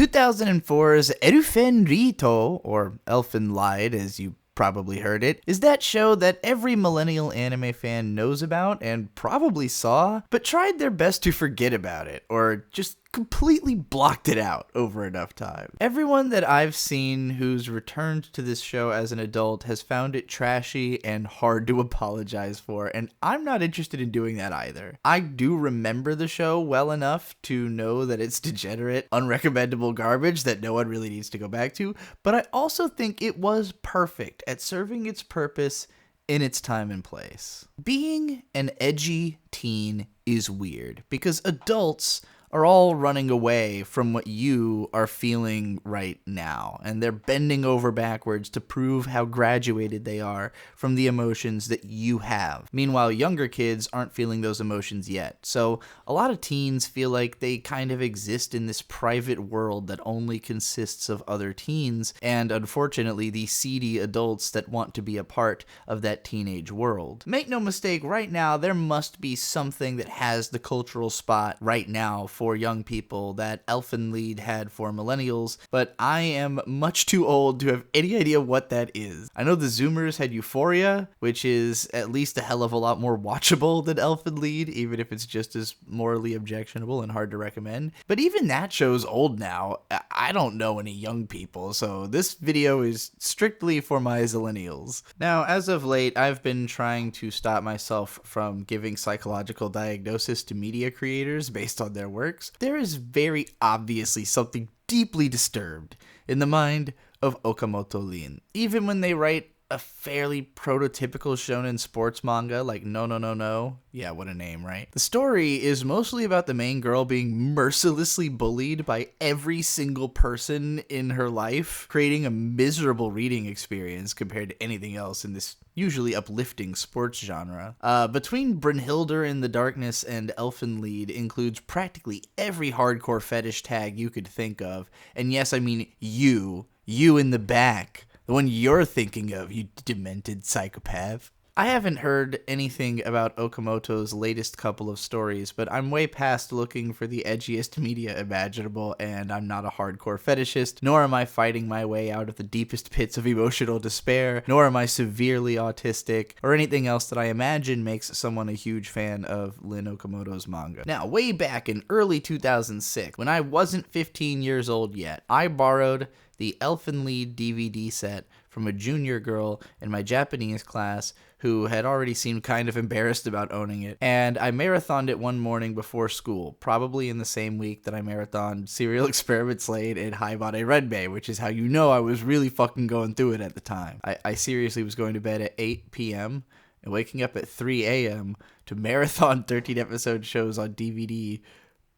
2004's Elfen Rito, or Elfen Lied as you probably heard it, is that show that every millennial anime fan knows about and probably saw, but tried their best to forget about it, or just completely blocked it out over enough time. Everyone that I've seen who's returned to this show as an adult has found it trashy and hard to apologize for, and I'm not interested in doing that either. I do remember the show well enough to know that it's degenerate, unrecommendable garbage that no one really needs to go back to, but I also think it was perfect at serving its purpose in its time and place. Being an edgy teen is weird because adults are all running away from what you are feeling right now, and they're bending over backwards to prove how graduated they are from the emotions that you have. Meanwhile, younger kids aren't feeling those emotions yet, so a lot of teens feel like they kind of exist in this private world that only consists of other teens, and unfortunately the seedy adults that want to be a part of that teenage world. Make no mistake, right now there must be something that has the cultural spot right now for young people that Elfen Lied had for millennials, but I am much too old to have any idea what that is. I know the Zoomers had Euphoria, which is at least a hell of a lot more watchable than Elfen Lied, even if it's just as morally objectionable and hard to recommend. But even that show's old now. I don't know any young people, so this video is strictly for my zillennials. Now, as of late, I've been trying to stop myself from giving psychological diagnosis to media creators based on their works. There is very obviously something deeply disturbed in the mind of Okamoto Lin. Even when they write a fairly prototypical shonen sports manga like No No No No, yeah, what a name, right? The story is mostly about the main girl being mercilessly bullied by every single person in her life, creating a miserable reading experience compared to anything else in this usually uplifting sports genre. Between Brynhildr in the Darkness and Elfen Lied includes practically every hardcore fetish tag you could think of, and yes, I mean you in the back. The one you're thinking of, you demented psychopath. I haven't heard anything about Okamoto's latest couple of stories, but I'm way past looking for the edgiest media imaginable, and I'm not a hardcore fetishist, nor am I fighting my way out of the deepest pits of emotional despair, nor am I severely autistic, or anything else that I imagine makes someone a huge fan of Lin Okamoto's manga. Now, way back in early 2006, when I wasn't 15 years old yet, I borrowed the Elfen Lied DVD set from a junior girl in my Japanese class who had already seemed kind of embarrassed about owning it, and I marathoned it one morning before school, probably in the same week that I marathoned Serial Experiments Laid and Haibane Renmei, which is how you know I was really fucking going through it at the time. I seriously was going to bed at 8 p.m. and waking up at 3 a.m. to marathon 13-episode shows on DVD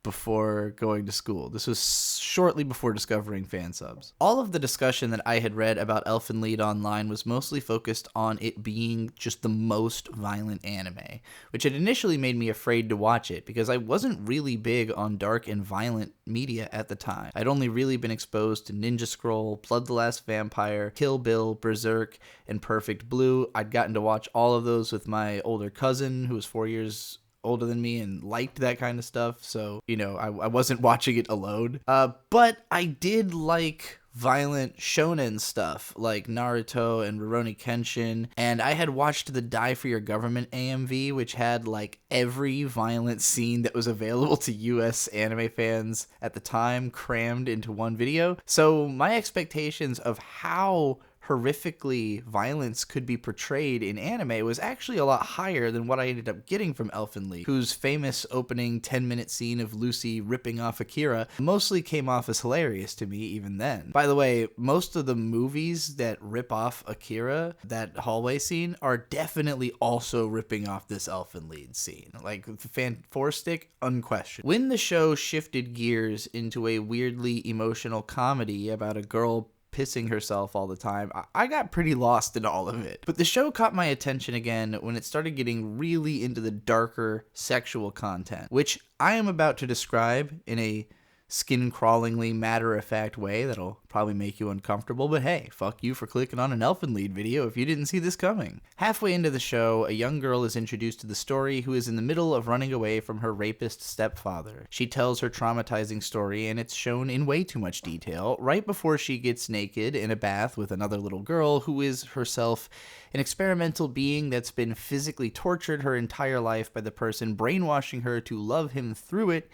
before going to school. This was shortly before discovering fan subs. All of the discussion that I had read about Elfen Lied online was mostly focused on it being just the most violent anime, which had initially made me afraid to watch it because I wasn't really big on dark and violent media at the time. I'd only really been exposed to Ninja Scroll, Blood the Last Vampire, Kill Bill, Berserk, and Perfect Blue. I'd gotten to watch all of those with my older cousin who was 4 years older than me and liked that kind of stuff, so, you know, I wasn't watching it alone. But I did like violent shonen stuff like Naruto and Rurouni Kenshin, and I had watched the Die for Your Government AMV, which had like every violent scene that was available to US anime fans at the time crammed into one video. So my expectations of how horrifically violence could be portrayed in anime was actually a lot higher than what I ended up getting from Elfen Lied, whose famous opening 10-minute scene of Lucy ripping off Akira mostly came off as hilarious to me even then. By the way, most of the movies that rip off Akira, that hallway scene, are definitely also ripping off this Elfen Lied scene. Like, the Fan 4-stick, unquestioned. When the show shifted gears into a weirdly emotional comedy about a girl pissing herself all the time, I got pretty lost in all of it. But the show caught my attention again when it started getting really into the darker sexual content, which I am about to describe in a skin-crawlingly matter-of-fact way that'll probably make you uncomfortable, but hey, fuck you for clicking on an Elfen lead video if you didn't see this coming. Halfway into the show, a young girl is introduced to the story who is in the middle of running away from her rapist stepfather. She tells her traumatizing story, and it's shown in way too much detail, right before she gets naked in a bath with another little girl who is herself an experimental being that's been physically tortured her entire life by the person brainwashing her to love him through it,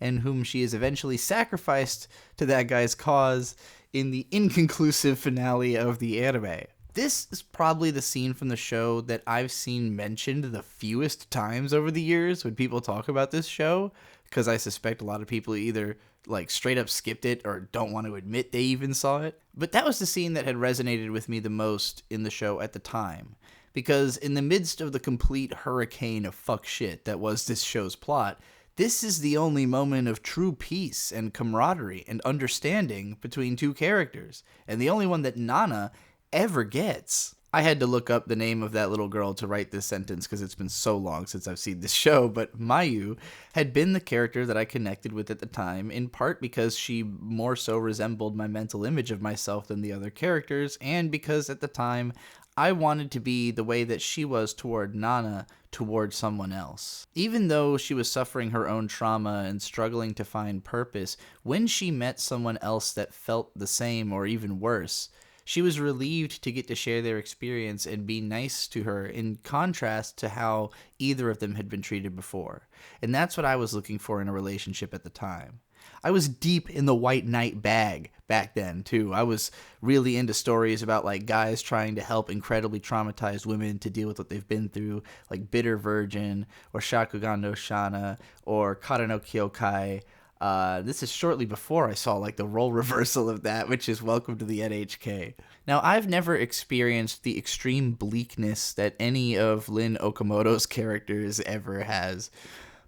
and whom she is eventually sacrificed to that guy's cause in the inconclusive finale of the anime. This is probably the scene from the show that I've seen mentioned the fewest times over the years when people talk about this show, because I suspect a lot of people either straight up skipped it or don't want to admit they even saw it. But that was the scene that had resonated with me the most in the show at the time, because in the midst of the complete hurricane of fuck shit that was this show's plot, this is the only moment of true peace and camaraderie and understanding between two characters, and the only one that Nana ever gets. I had to look up the name of that little girl to write this sentence because it's been so long since I've seen this show, but Mayu had been the character that I connected with at the time, in part because she more so resembled my mental image of myself than the other characters, and because at the time I wanted to be the way that she was toward Nana toward someone else. Even though she was suffering her own trauma and struggling to find purpose, when she met someone else that felt the same or even worse, she was relieved to get to share their experience and be nice to her, in contrast to how either of them had been treated before. And that's what I was looking for in a relationship at the time. I was deep in the white knight bag back then, too. I was really into stories about guys trying to help incredibly traumatized women to deal with what they've been through, like Bitter Virgin, or Shakugan no Shana, or Kara no Kyokai. This is shortly before I saw the role reversal of that, which is Welcome to the NHK. Now, I've never experienced the extreme bleakness that any of Lin Okamoto's characters ever has.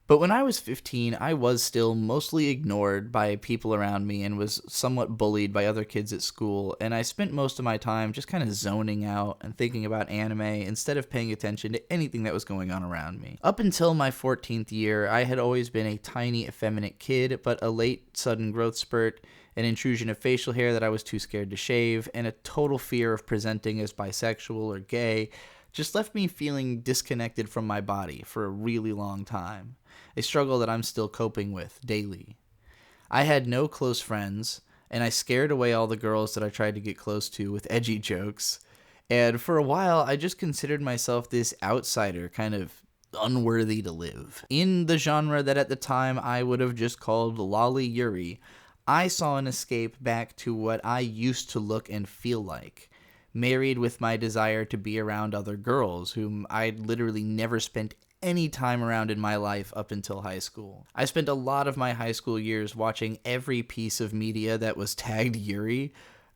But when I was 15, I was still mostly ignored by people around me and was somewhat bullied by other kids at school, and I spent most of my time just kind of zoning out and thinking about anime instead of paying attention to anything that was going on around me. Up until my 14th year, I had always been a tiny, effeminate kid, but a late, sudden growth spurt, an intrusion of facial hair that I was too scared to shave, and a total fear of presenting as bisexual or gay just left me feeling disconnected from my body for a really long time. A struggle that I'm still coping with daily. I had no close friends, and I scared away all the girls that I tried to get close to with edgy jokes. And for a while, I just considered myself this outsider, kind of unworthy to live. In the genre that at the time I would have just called lolly yuri, I saw an escape back to what I used to look and feel like, married with my desire to be around other girls whom I'd literally never spent any time around in my life up until high school. I spent a lot of my high school years watching every piece of media that was tagged Yuri,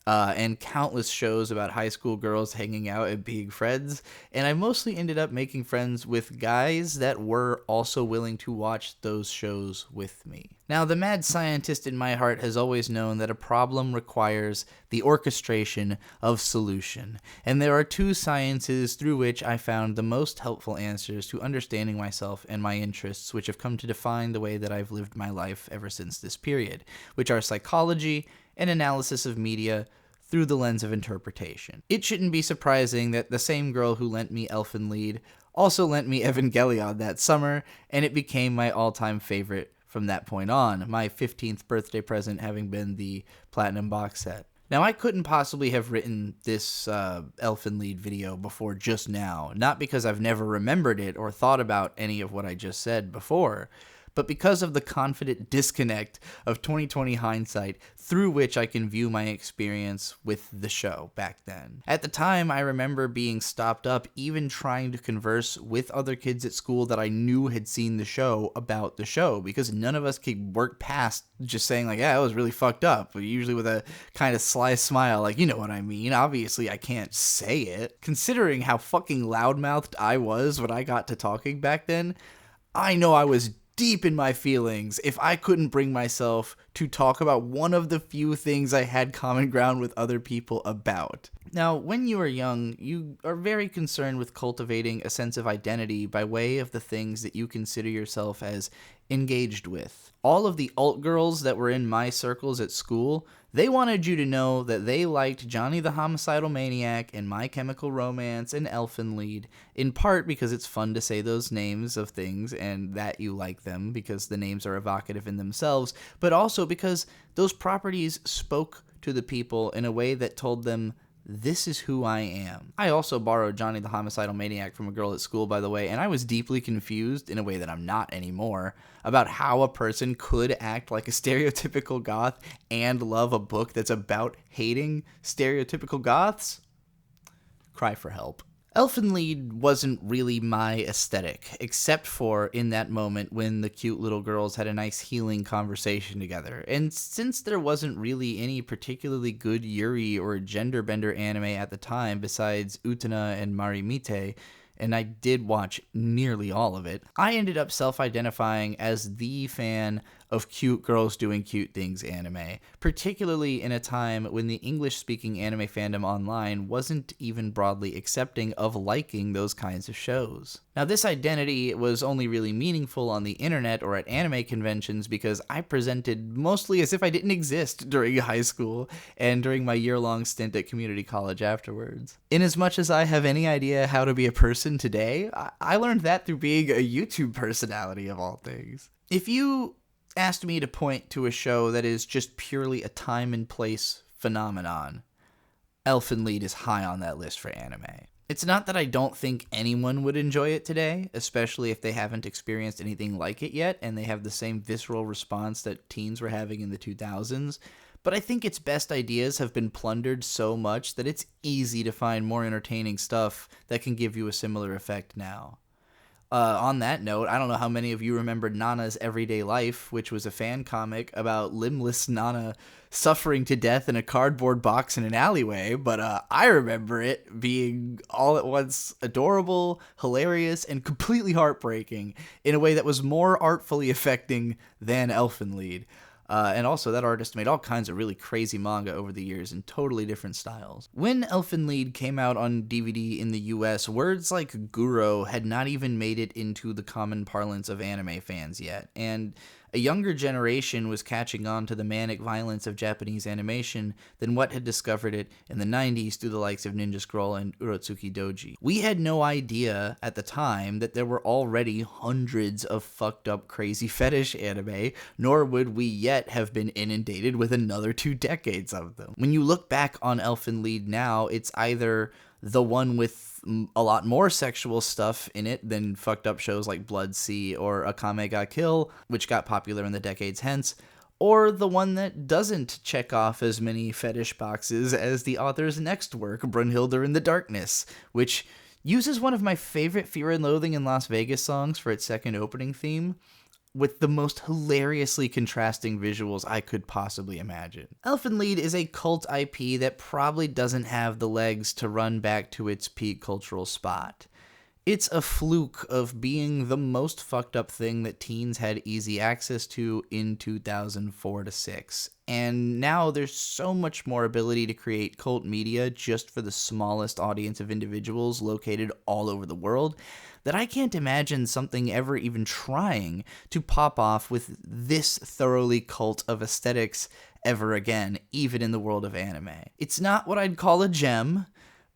and countless shows about high school girls hanging out and being friends, and I mostly ended up making friends with guys that were also willing to watch those shows with me. Now, the mad scientist in my heart has always known that a problem requires the orchestration of solution, and there are two sciences through which I found the most helpful answers to understanding myself and my interests, which have come to define the way that I've lived my life ever since this period, which are psychology and analysis of media through the lens of interpretation. It shouldn't be surprising that the same girl who lent me Elfen Lied also lent me Evangelion that summer, and it became my all-time favorite from that point on, my 15th birthday present having been the Platinum box set. Now, I couldn't possibly have written this Elfen Lied video before just now, not because I've never remembered it or thought about any of what I just said before, but because of the confident disconnect of 2020 hindsight through which I can view my experience with the show back then. At the time, I remember being stopped up even trying to converse with other kids at school that I knew had seen the show about the show, because none of us could work past just saying yeah, it was really fucked up, usually with a kind of sly smile, you know what I mean. Obviously, I can't say it. Considering how fucking loudmouthed I was when I got to talking back then, I know I was deep in my feelings if I couldn't bring myself to talk about one of the few things I had common ground with other people about. Now, when you are young, you are very concerned with cultivating a sense of identity by way of the things that you consider yourself as engaged with. All of the alt girls that were in my circles at school, they wanted you to know that they liked Johnny the Homicidal Maniac and My Chemical Romance and Elfen Lied, in part because it's fun to say those names of things and that you like them because the names are evocative in themselves, but also because those properties spoke to the people in a way that told them, this is who I am. I also borrowed Johnny the Homicidal Maniac from a girl at school, by the way, and I was deeply confused, in a way that I'm not anymore, about how a person could act like a stereotypical goth and love a book that's about hating stereotypical goths. Cry for help. Elfen Lied wasn't really my aesthetic, except for in that moment when the cute little girls had a nice healing conversation together. And since there wasn't really any particularly good Yuri or genderbender anime at the time besides Utena and Marimite, and I did watch nearly all of it, I ended up self-identifying as the fan of cute girls doing cute things anime, particularly in a time when the English-speaking anime fandom online wasn't even broadly accepting of liking those kinds of shows. Now, this identity was only really meaningful on the internet or at anime conventions because I presented mostly as if I didn't exist during high school and during my year-long stint at community college afterwards. Inasmuch as I have any idea how to be a person today, I learned that through being a YouTube personality of all things. If you asked me to point to a show that is just purely a time and place phenomenon, Elfen Lied is high on that list for anime. It's not that I don't think anyone would enjoy it today, especially if they haven't experienced anything like it yet and they have the same visceral response that teens were having in the 2000s, but I think its best ideas have been plundered so much that it's easy to find more entertaining stuff that can give you a similar effect now. On that note, I don't know how many of you remember Nana's Everyday Life, which was a fan comic about limbless Nana suffering to death in a cardboard box in an alleyway, but I remember it being all at once adorable, hilarious, and completely heartbreaking in a way that was more artfully affecting than Elfen Lied. And also, that artist made all kinds of really crazy manga over the years in totally different styles. When Elfen Lied came out on DVD in the US, words like Guro had not even made it into the common parlance of anime fans yet, and a younger generation was catching on to the manic violence of Japanese animation than what had discovered it in the 90s through the likes of Ninja Scroll and Urotsuki Doji. We had no idea at the time that there were already hundreds of fucked up crazy fetish anime, nor would we yet have been inundated with another 2 decades of them. When you look back on Elfen Lied now, it's either the one with a lot more sexual stuff in it than fucked up shows like Blood Sea or Akame ga Kill, which got popular in the decades hence, or the one that doesn't check off as many fetish boxes as the author's next work, Brunhilde in the Darkness, which uses one of my favorite Fear and Loathing in Las Vegas songs for its second opening theme, with the most hilariously contrasting visuals I could possibly imagine. Elfen Lied is a cult IP that probably doesn't have the legs to run back to its peak cultural spot. It's a fluke of being the most fucked up thing that teens had easy access to in 2004 to 6. And now there's so much more ability to create cult media just for the smallest audience of individuals located all over the world that I can't imagine something ever even trying to pop off with this thoroughly cult of aesthetics ever again, even in the world of anime. It's not what I'd call a gem,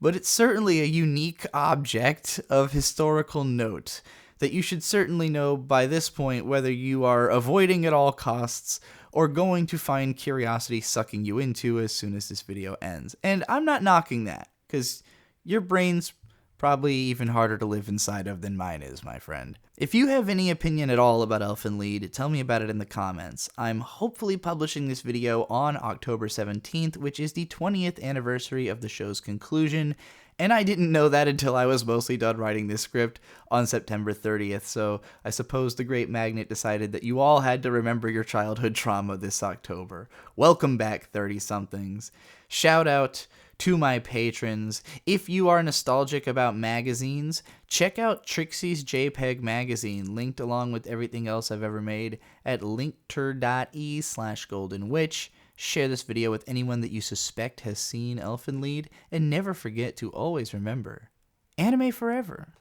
but it's certainly a unique object of historical note that you should certainly know by this point whether you are avoiding at all costs or going to find curiosity sucking you into as soon as this video ends. And I'm not knocking that, because your brain's probably even harder to live inside of than mine is, my friend. If you have any opinion at all about Elfen Lied, tell me about it in the comments. I'm hopefully publishing this video on October 17th, which is the 20th anniversary of the show's conclusion, and I didn't know that until I was mostly done writing this script on September 30th, so I suppose the Great Magnet decided that you all had to remember your childhood trauma this October. Welcome back, 30-somethings. Shout out to my patrons. If you are nostalgic about magazines, check out Trixie's JPEG magazine, linked along with everything else I've ever made at linkter.ee/goldenwitch. Share this video with anyone that you suspect has seen Elfen Lied, and never forget to always remember, anime forever.